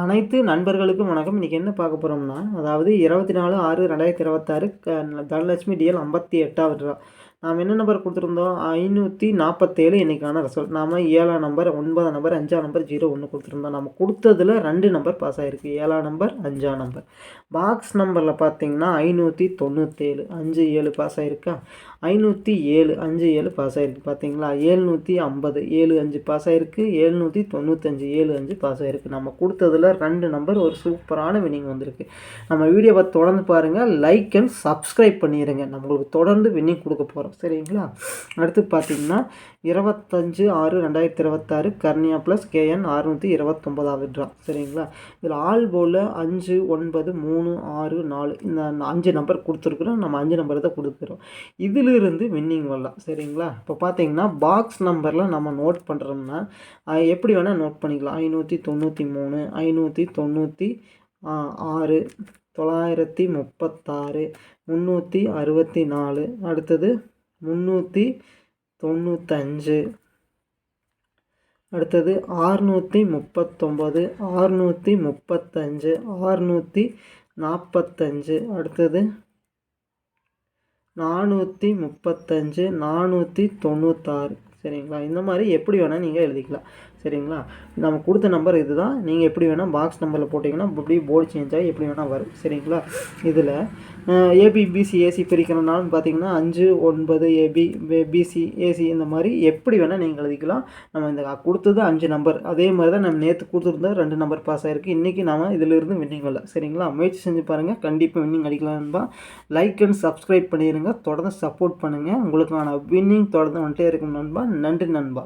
அனைத்து நண்பர்களுக்கும் வணக்கம். இன்றைக்கி என்ன பார்க்க போகிறோம்னா, அதாவது 24/6/2026 தனலட்சுமி டிஎல் 58வது ட்ரா. நாம் என்ன நம்பர் கொடுத்துருந்தோம்? 547. இன்றைக்கான ரிசல்ட் நாம் 7ஆம் நம்பர், 9ஆம் நம்பர், 5ஆம் நம்பர், 01 கொடுத்துருந்தோம். நம்ம கொடுத்ததில் 2 நம்பர் பாஸ் ஆகிருக்கு. 7ஆம் நம்பர், 5ஆம் நம்பர். பாக்ஸ் நம்பரில் பார்த்தீங்கன்னா 597 57 பாஸ் ஆகிருக்கா. 507 57 பாஸ் ஆகிருக்கு பார்த்தீங்களா. 750 75 பாஸ் ஆகிருக்கு. 795 75 பாஸ் ஆகிருக்கு. நம்ம கொடுத்ததில் 2 நம்பர் ஒரு சூப்பரான வின்னிங் வந்திருக்கு. நம்ம வீடியோ பார்த்து தொடர்ந்து பாருங்கள், லைக் அண்ட் சப்ஸ்கிரைப் பண்ணிடுங்க. நம்மளுக்கு தொடர்ந்து வின்னிங் கொடுக்க போகிறோம், சரிங்களா. அடுத்து பார்த்தீங்கன்னா 25/6/2026 கர்னியா ப்ளஸ் கேஎன் 629வது ட்ரா, சரிங்களா. இதில் ஆல் போல் 5 9 3 6 4 இந்த 5 நம்பர் கொடுத்துருக்குறோம். நம்ம 5 நம்பர் தான் கொடுக்குறோம். இதிலிருந்து வின்னிங் வரலாம், சரிங்களா. இப்போ பார்த்தீங்கன்னா பாக்ஸ் நம்பரில் நம்ம நோட் பண்ணுறோம்னா எப்படி வேணால் நோட் பண்ணிக்கலாம். 593 596 936 364 அடுத்தது 395 அடுத்தது 639 635 645 அடுத்தது 435 496, சரிங்களா. இந்த மாதிரி எப்படி வேணால் நீங்கள் எழுதிக்கலாம், சரிங்களா. நம்ம கொடுத்த நம்பர் இது தான். நீங்கள் எப்படி வேணால் பாக்ஸ் நம்பரில் போட்டிங்கன்னா இப்படி போர்டு சேஞ்ச் ஆகி எப்படி வேணால் வரும், சரிங்களா. இதில் ஏபி பிசி ஏசி பிரிக்கிறனாலும் பார்த்தீங்கன்னா 5 9 ஏபி பிசி ஏசி இந்த மாதிரி எப்படி வேணால் நீங்கள் எழுதிக்கலாம். நம்ம இந்த கொடுத்தது 5 நம்பர். அதே மாதிரி தான் நம்ம நேற்று கொடுத்துருந்தா 2 நம்பர் பாஸ் ஆகிருக்கு. இன்றைக்கி நம்ம இதிலிருந்து வின்னிங் வரல, சரிங்களா. முயற்சி செஞ்சு பாருங்கள், கண்டிப்பாக வின்னிங் அடிக்கலாம்பா. லைக் அண்ட் சப்ஸ்கிரைப் பண்ணிடுங்க, தொடர்ந்து சப்போர்ட் பண்ணுங்கள். உங்களுக்கான வின்னிங் தொடர்ந்து வந்துட்டே இருக்கும் நண்பா. நன்றி நண்பா.